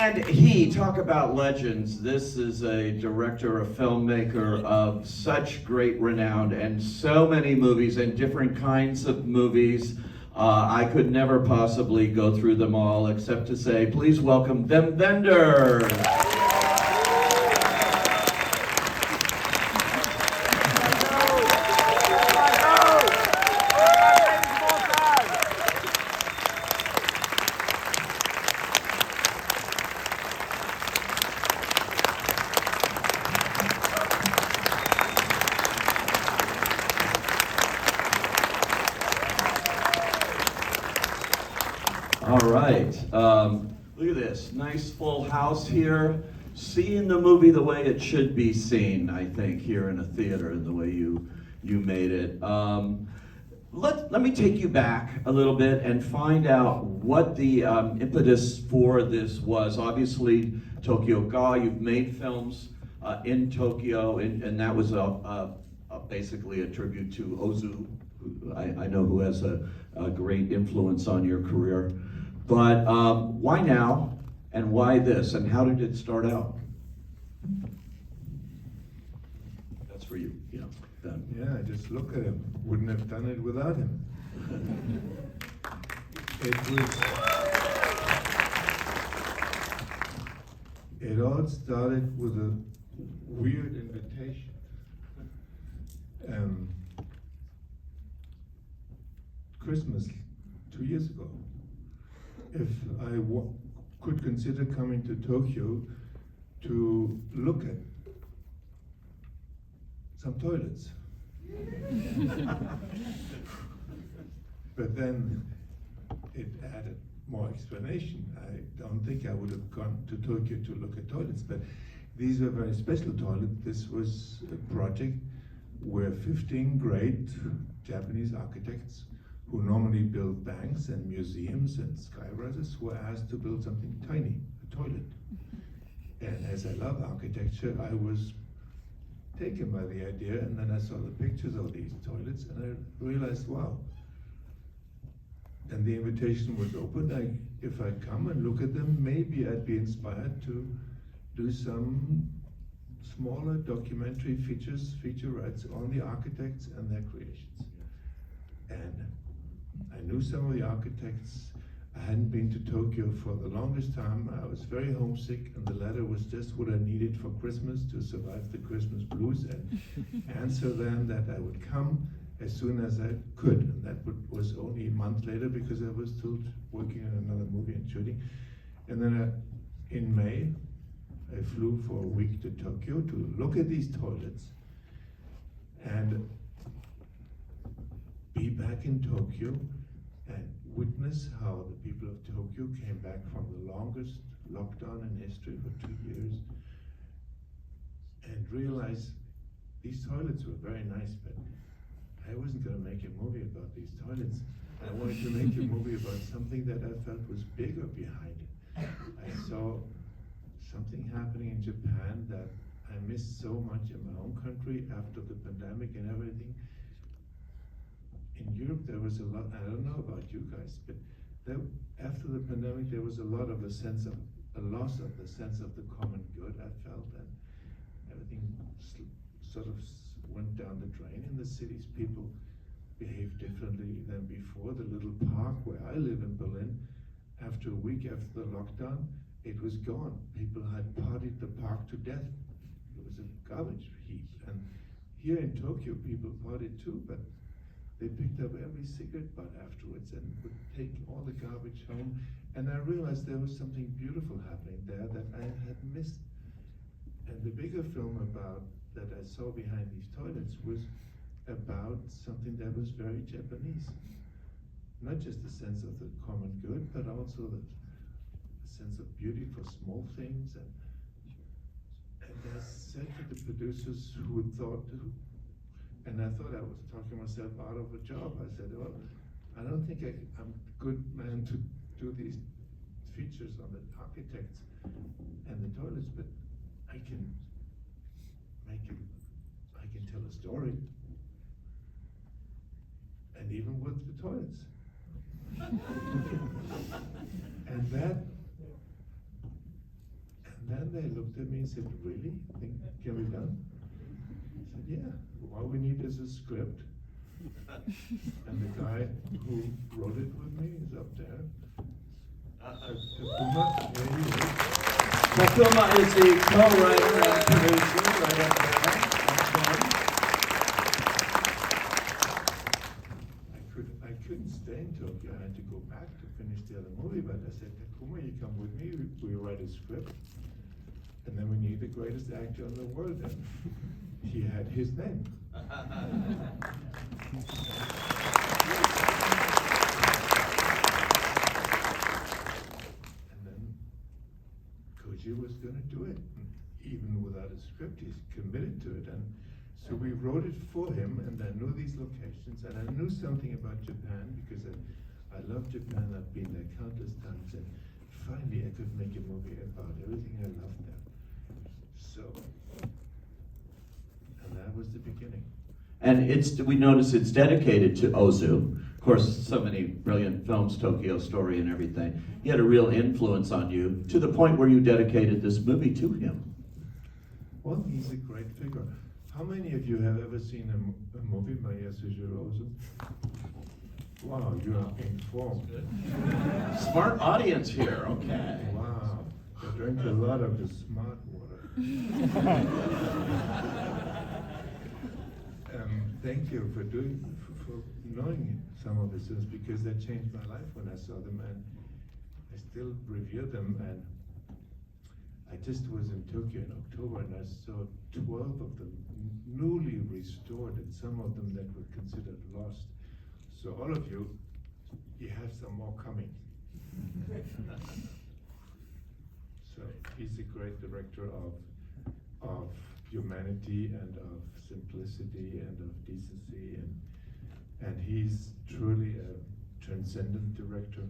And he, talk about legends, this is a director, a filmmaker of such great renown and so many movies and different kinds of movies. I could never possibly go through them all except to say, please welcome Wim Wenders. All right, look at this, nice full house here. Seeing the movie the way it should be seen, I think, here in a theater, the way you made it. Let me take you back a little bit and find out what the impetus for this was. Obviously, Tokyo Ga, you've made films in Tokyo, and that was basically a tribute to Ozu, who I know who has a great influence on your career. But why now, and why this, and how did it start out? That's for you, Ben. Yeah, just look at him. Wouldn't have done it without him. It all started with a weird invitation. Christmas 2 years ago. If I could consider coming to Tokyo to look at some toilets. But then it added more explanation. I don't think I would have gone to Tokyo to look at toilets, but these were very special toilets. This was a project where 15 great Japanese architects who normally build banks and museums and skyrises were asked to build something tiny, a toilet. And as I love architecture, I was taken by the idea, and then I saw the pictures of these toilets, and I realized, wow. And the invitation was open. If I come and look at them, maybe I'd be inspired to do some smaller documentary featurettes on the architects and their creations. And I knew some of the architects. I hadn't been to Tokyo for the longest time. I was very homesick, and the letter was just what I needed for Christmas to survive the Christmas blues, and answer them that I would come as soon as I could. And that was only a month later, because I was still working on another movie and shooting. And then in May, I flew for a week to Tokyo to look at these toilets and be back in Tokyo and witness how the people of Tokyo came back from the longest lockdown in history for 2 years, and realize these toilets were very nice, but I wasn't going to make a movie about these toilets. I wanted to make a movie about something that I felt was bigger behind it. I saw something happening in Japan that I missed so much in my own country after the pandemic and everything. In Europe, there was a lot, I don't know about you guys, but after the pandemic, there was a lot of a loss of the sense of the common good, I felt, and everything sort of went down the drain in the cities. People behaved differently than before. The little park where I live in Berlin, after a week after the lockdown, it was gone. People had partied the park to death. It was a garbage heap. And here in Tokyo, people partied too, but they picked up every cigarette butt afterwards and would take all the garbage home. And I realized there was something beautiful happening there that I had missed. And the bigger film that I saw behind these toilets was about something that was very Japanese. Not just the sense of the common good, but also the sense of beauty for small things. And I said to the producers who thought, and I thought I was talking myself out of a job. I said, well, I don't think I'm a good man to do these features on the architects and the toilets, but I can tell a story. And even with the toilets. And at me and said, "Really? Think can be done?" I said, "Yeah. All we need is a script." And the guy who wrote it with me is up there. Takuma, there he is. Takuma is the co-writer and producer right up there. I couldn't stay in Tokyo. I had to go back to finish the other movie, but I said, "Takuma, you come with me. We write a script, and then we need the greatest actor in the world." And he had his name. And then Koji was going to do it, even without a script. He's committed to it, and so we wrote it for him. And I knew these locations, and I knew something about Japan because I love Japan. I've been there countless times, and finally I could make a movie about everything I loved there. So, and that was the beginning. And we notice it's dedicated to Ozu. Of course, so many brilliant films, Tokyo Story and everything. He had a real influence on you to the point where you dedicated this movie to him. Well, he's a great figure. How many of you have ever seen a movie by Yasujiro Ozu? Wow, you're informed. Smart audience here, okay. Wow, I drank a lot of the smart water. Thank you for knowing some of the films, because they changed my life when I saw them, and I still review them. And I just was in Tokyo in October, and I saw 12 of them newly restored, and some of them that were considered lost. So all of you, you have some more coming. So he's a great director of humanity and of simplicity and of decency, and he's truly a transcendent director.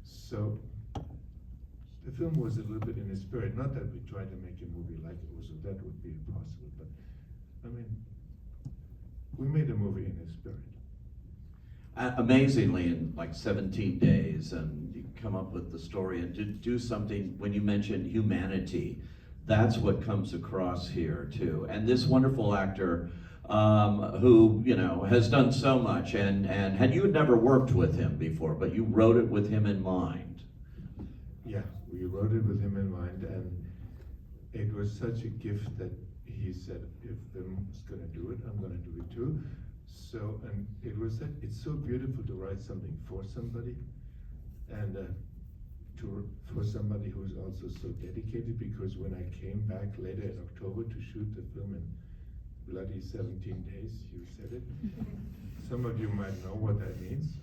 So the film was a little bit in his spirit. Not that we tried to make a movie like Ozu, that would be impossible, but I mean, we made a movie in his spirit. Amazingly, in like 17 days, and you come up with the story and to do something. When you mentioned humanity, that's what comes across here too. And this wonderful actor who, you know, has done so much, and had you had never worked with him before, but you wrote it with him in mind. Yeah, we wrote it with him in mind, and it was such a gift that he said, if Wim's going to do it, I'm going to do it too. So, and it's so beautiful to write something for somebody, and for somebody who's also so dedicated, because when I came back later in October to shoot the film in bloody 17 days, you said it. Some of you might know what that means.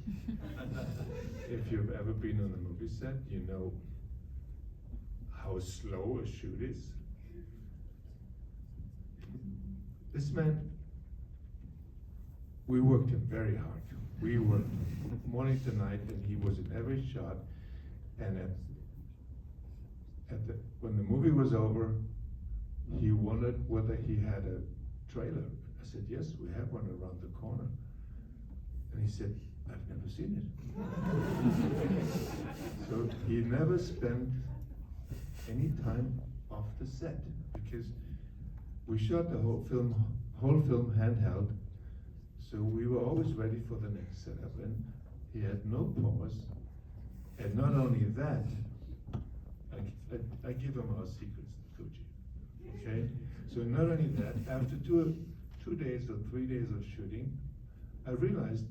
If you've ever been on a movie set, you know how slow a shoot is. This man, we worked him very hard. We worked morning to night, and he was in every shot. And when the movie was over, he wondered whether he had a trailer. I said, yes, we have one around the corner. And he said, I've never seen it. So he never spent any time off the set, because we shot the whole film handheld. So we were always ready for the next setup, and he had no pause. And not only that, I give him our secrets, Koji. Okay? So not only that, after two days or 3 days of shooting, I realized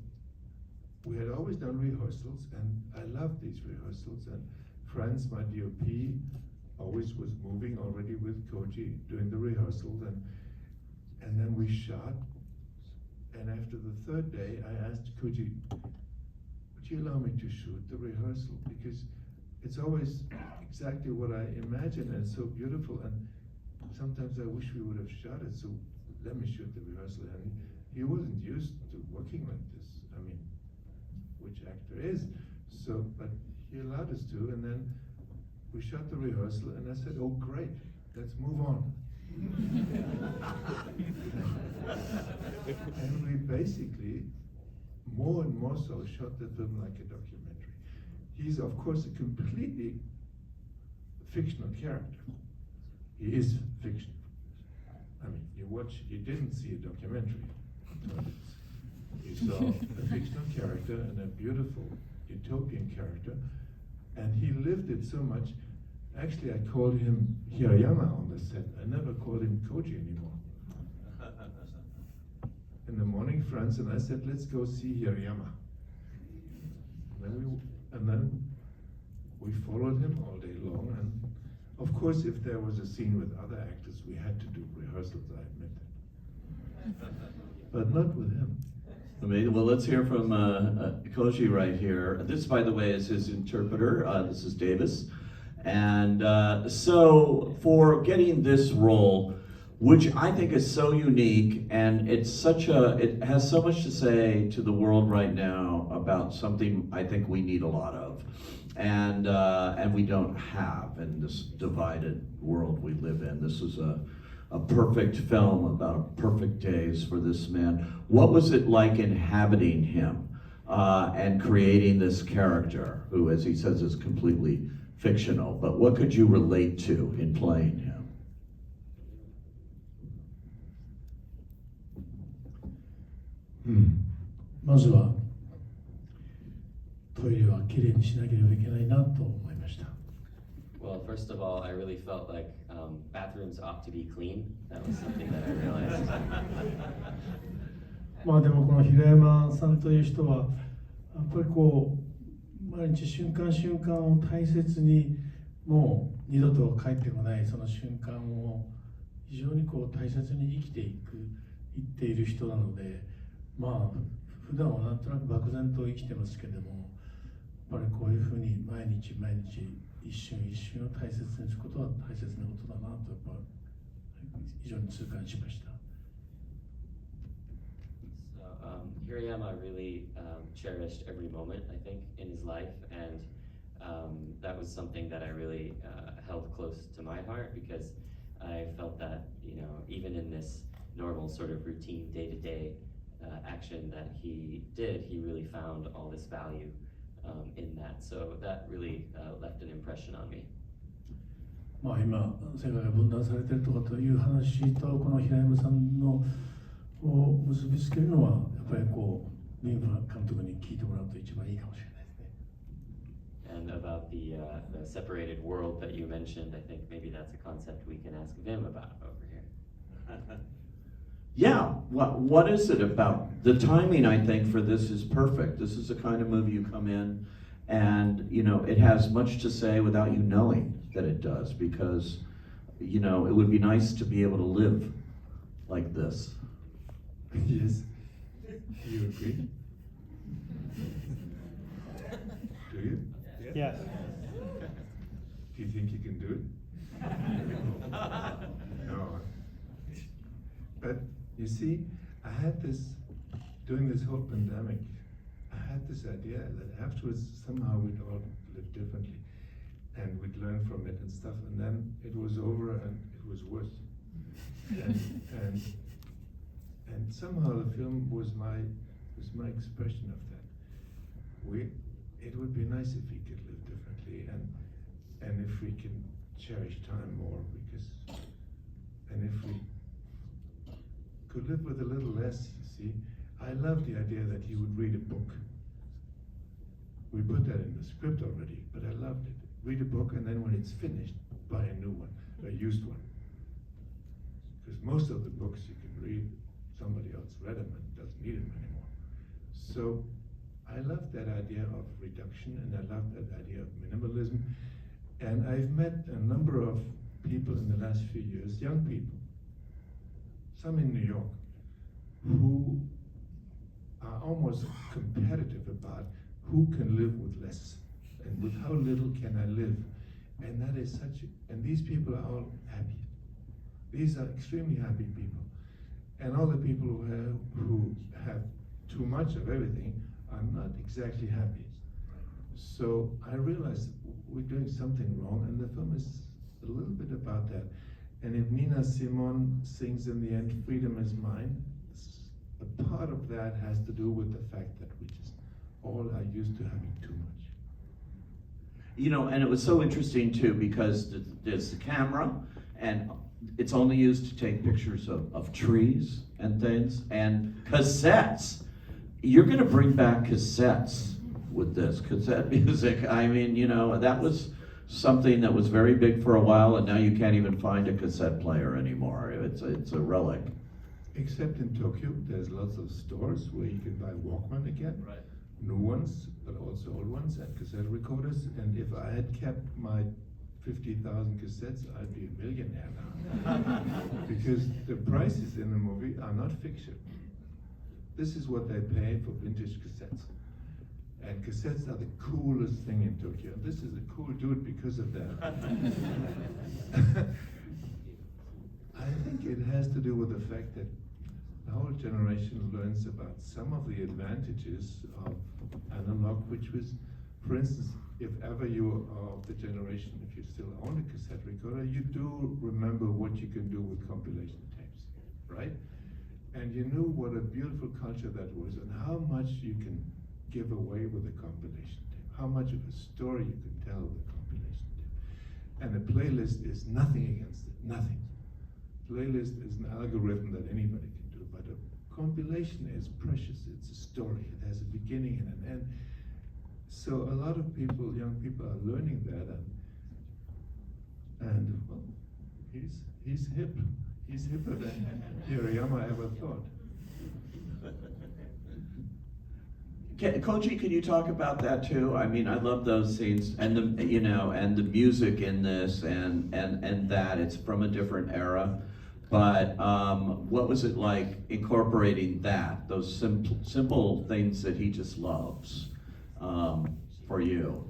we had always done rehearsals, and I loved these rehearsals. And Franz, my DOP, always was moving already with Koji doing the rehearsals, and then we shot. And after the third day, I asked Koji, would you allow me to shoot the rehearsal? Because it's always exactly what I imagine, and it's so beautiful, and sometimes I wish we would have shot it, so let me shoot the rehearsal. And he wasn't used to working like this. I mean, which actor is? So, but he allowed us to, and then we shot the rehearsal, and I said, oh great, let's move on. And we basically, more and more so, shot the film like a documentary. He's of course a completely fictional character. he is fiction. I mean, you didn't see a documentary on toilets. You saw a fictional character and a beautiful utopian character, and he lived it so much. Actually, I called him Hirayama on the set. I never called him Koji anymore. In the morning, friends and I said, let's go see Hirayama. And then we followed him all day long. And of course, if there was a scene with other actors, we had to do rehearsals, I admit that. But not with him. Amazing. Well, let's hear from Koji right here. This, by the way, is his interpreter. This is Davis. And so for getting this role, which I think is so unique, and it has so much to say to the world right now about something I think we need a lot of, and we don't have in this divided world we live in. This is a perfect film about perfect days for this man. What was it like inhabiting him and creating this character, who, as he says, is completely fictional? But what could you relate to in playing him? まずはトイレはきれいにしなければいけないなと思いました。 Well, first of all, I really felt like bathrooms ought to be clean. That was something that I realized. まあでもこの平山さんという人はやっぱりこう毎日瞬間瞬間を大切に、もう二度と帰ってこないその瞬間を非常にこう大切に生きていっている人なので、まあ普段はなんとなく漠然と生きてますけども、やっぱりこういうふうに毎日毎日一瞬一瞬を大切にすることは大切なことだなとやっぱ非常に痛感しました。 So Hirayama really cherished every moment, I think, in his life, and that was something that I really held close to my heart, because I felt that, you know, even in this normal sort of routine day-to-day action that he did, he really found all this value in that. So that really left an impression on me. まあ今世界が分断されているとかという話とこの平山さんのを結びつけるのはやっぱりこうリンフ監督に聞いてもらうと一番いいかもしれないですね。 And about the separated world that you mentioned, I think maybe that's a concept we can ask Wim about over here. Yeah, what is it about? The timing, I think, for this is perfect. This is the kind of movie you come in and, you know, it has much to say without you knowing that it does, because, you know, it would be nice to be able to live like this. Yes. Do you agree? Do you? Yes. Do you think you can do it? No. But you see, I had this, during this whole pandemic, I had this idea that afterwards somehow we'd all live differently and we'd learn from it and stuff, and then it was over and it was worse. And somehow the film was my expression of that. It would be nice if we could live differently and if we can cherish time more, and if we could live with a little less, you see. I love the idea that he would read a book. We put that in the script already, but I loved it. Read a book, and then when it's finished, buy a new one, a used one. Because most of the books you can read, somebody else read them and doesn't need them anymore. So I love that idea of reduction, and I love that idea of minimalism. And I've met a number of people in the last few years, young people, some in New York, who are almost competitive about who can live with less and with how little can I live. And that is and these people are all happy. These are extremely happy people. And all the people who have too much of everything are not exactly happy. So I realized we're doing something wrong, and the film is a little bit about that. And if Nina Simone sings in the end, "Freedom is mine," a part of that has to do with the fact that we just all are used to having too much. You know, and it was so interesting too, because there's the camera, and it's only used to take pictures of trees and things, and cassettes. You're gonna bring back cassettes with this, cassette music. I mean, you know, that was something that was very big for a while, and now you can't even find a cassette player anymore. It's a relic. Except in Tokyo, there's lots of stores where you can buy Walkman again. Right. New ones, but also old ones, and cassette recorders. And if I had kept my 50,000 cassettes, I'd be a millionaire now. Because the prices in the movie are not fiction. This is what they pay for vintage cassettes. And cassettes are the coolest thing in Tokyo. This is a cool dude because of that. I think it has to do with the fact that the whole generation learns about some of the advantages of analog, which was, for instance, if ever you are of the generation, if you still own a cassette recorder, you do remember what you can do with compilation tapes, right? And you knew what a beautiful culture that was and how much you can give away with a compilation tape, how much of a story you can tell with a compilation tape. And a playlist is nothing against it, nothing. Playlist is an algorithm that anybody can do, but a compilation is precious. It's a story. It has a beginning and an end. So a lot of people, young people, are learning that, and well, he's hip. He's hipper than Hirayama ever thought. Koji, can you talk about that too? I mean, I love those scenes and the, you know, and the music in this and that it's from a different era. But what was it like incorporating that, those simple things that he just loves for you?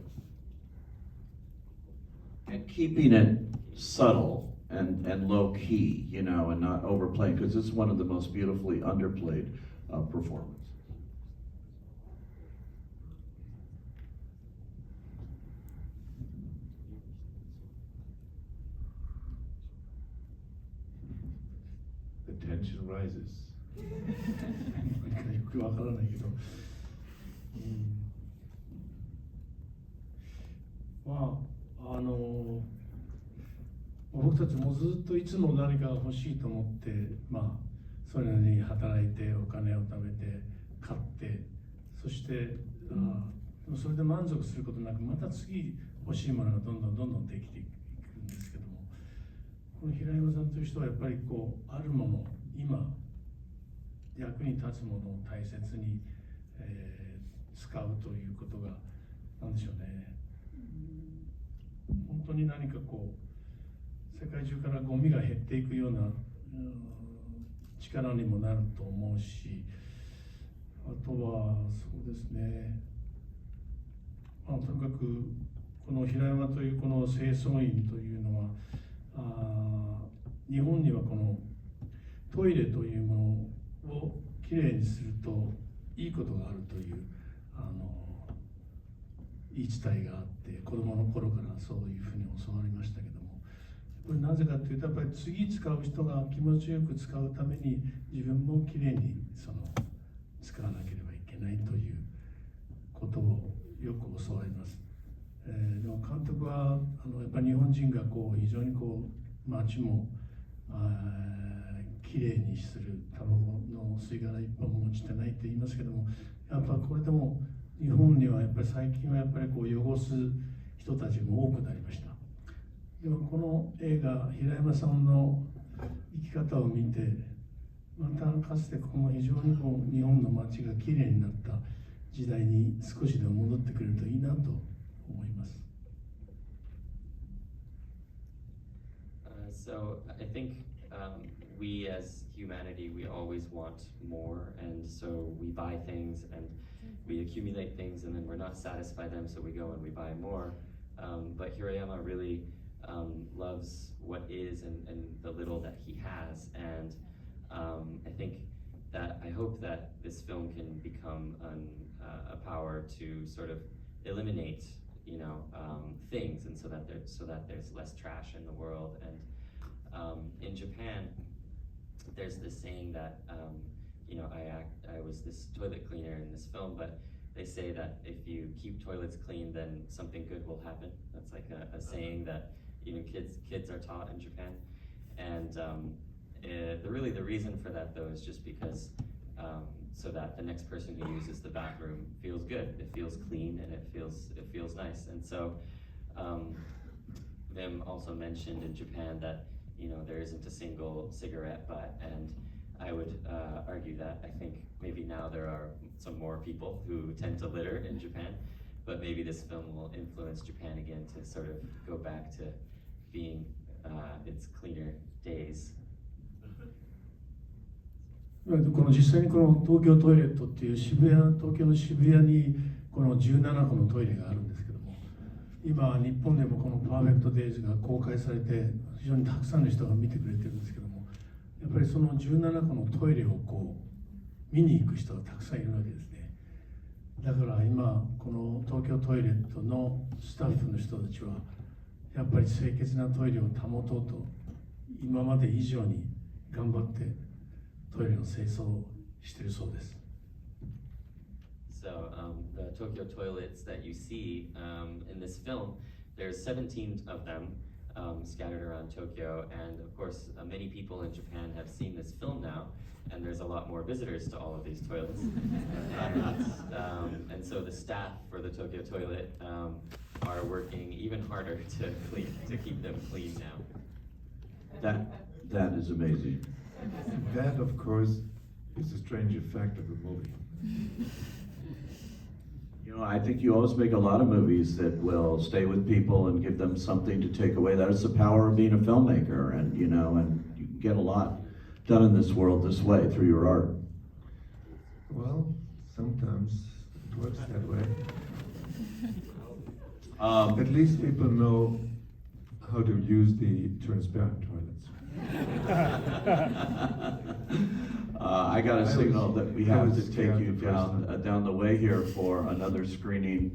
And keeping it subtle and low key, you know, and not overplaying, because it's one of the most beautifully underplayed performances. The tension rises. よくわからないけど、まあ僕たちもずっといつも何か欲しいと思って、まあそれなりに働いてお金を貯めて買って、そしてそれで満足することなくまた次欲しいものがどんどんできていくんですけども、この平山さんという人はやっぱりこうあるもの、今役に立つものを大切に、使うということがなんでしょうね、本当に何かこう世界中からゴミが減っていくような、力にもなると思うし、あとはそうですね、とにかくこの平山というこの清掃員というのは日本にはこのトイレというものをきれいにするといいことがあるという言い伝えがあって、子どもの頃からそういうふうに教わりましたけども、これなぜかというとやっぱり次使う人が気持ちよく使うために自分もきれいに使わなければいけないということをよく教わります。でも監督はやっぱり日本人がこう非常にこう街もきれいにする、タバコの吸い殻一本も落ちてないって言いますけども、やっぱこれでも日本にはやっぱり最近はやっぱりこう汚す人たちも多くなりました。でもこの映画、平山さんの生き方を見て、またかつてこの非常にこう日本の街がきれいになった時代に少しでも戻ってくれるといいなと思います。So I think we as humanity, we always want more, and so we buy things and we accumulate things, and then we're not satisfied them, so we go and we buy more. But Hirayama really loves what is and the little that he has, and I think that I hope that this film can become a power to sort of eliminate, you know, things, and so that there's less trash in the world. And in Japan, there's this saying that you know, I was this toilet cleaner in this film, but they say that if you keep toilets clean, then something good will happen. That's like a saying that, you know, kids are taught in Japan. And the reason for that though is just because so that the next person who uses the bathroom feels good, it feels clean, and it feels nice. And so Wim also mentioned in Japan that there isn't a single cigarette butt, and I would argue that I think maybe now there are some more people who tend to litter in Japan, but maybe this film will influence Japan again to sort of go back to being its cleaner days. この実際にこの東京トイレットっていう東京の渋谷にこの17個のトイレがあるんですけども、今日本でもこのパーフェクトデイズが公開されて非常にたくさんの人が見てくれてるんですけども、やっぱりその17個のトイレをこう見に行く人がたくさんいるわけですね。だから今この東京トイレットのスタッフの人たちはやっぱり清潔なトイレを保とうと今まで以上に頑張ってトイレの清掃をしているそうです。So the Tokyo toilets that you see in this film, there's 17 of them scattered around Tokyo, and of course many people in Japan have seen this film now, and there's a lot more visitors to all of these toilets. And so the staff for the Tokyo toilet are working even harder to keep them clean now. That is amazing. That, of course, is a strange effect of the movie. I think you always make a lot of movies that will stay with people and give them something to take away. That is the power of being a filmmaker, and you can get a lot done in this world this way through your art. Well, sometimes it works that way. At least people know how to use the transparent toilets. I got a signal that we have to take you scared the first down the way here for another screening.